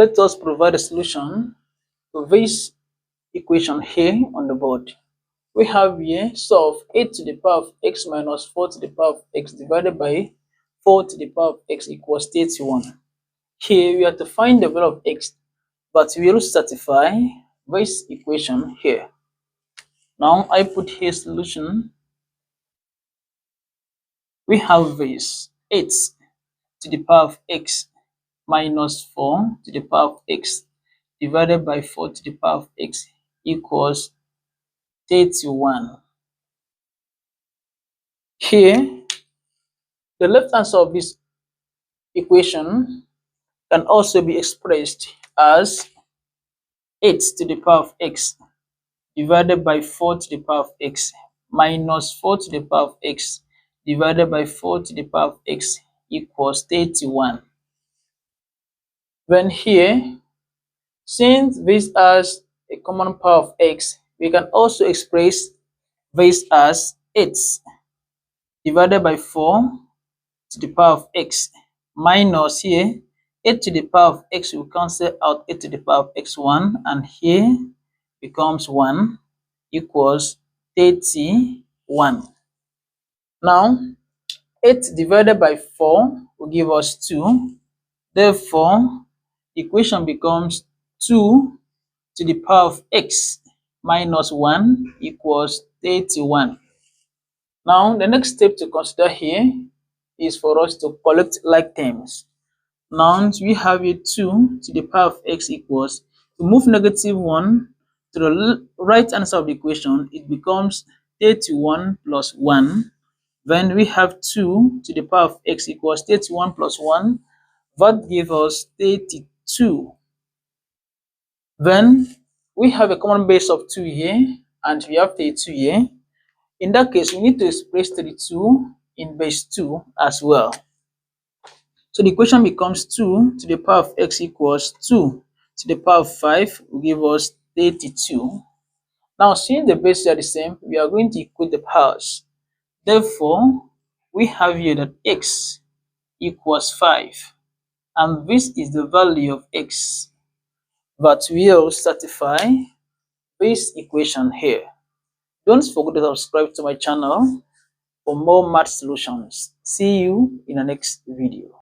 Let us provide a solution to this equation here on the board. We have here solve 8 to the power of x minus 4 to the power of x divided by 4 to the power of x equals 31. Here we have to find the value of x, but we will satisfy this equation here. Now I put here solution. We have this 8 to the power of x minus 4 to the power of x divided by 4 to the power of x equals 31. Here, the left hand side of this equation can also be expressed as 8 to the power of x divided by 4 to the power of x minus 4 to the power of x divided by 4 to the power of x equals 31. When here, since this has a common power of x, we can also express this as 8 divided by 4 to the power of x minus here 8 to the power of x will cancel out 8 to the power of x1, and here becomes 1 equals 31. Now 8 divided by 4 will give us 2. Therefore, the equation becomes 2 to the power of x minus 1 equals 31. Now, the next step to consider here is for us to collect like terms. Now, we have here 2 to the power of x equals, to move negative 1 to the right hand side of the equation, it becomes 31 plus 1. Then we have 2 to the power of x equals 31 plus 1. That gives us 32. Then we have a common base of 2 here, and we have 32 here. In that case, we need to express 32 in base 2 as well. So the equation becomes 2 to the power of x equals 2 to the power of 5 will give us 32. Now, since the bases are the same, we are going to equate the powers. Therefore, we have here that x equals 5, and this is the value of x that will satisfy this equation here. Don't forget to subscribe to my channel for more math solutions. See you in the next video.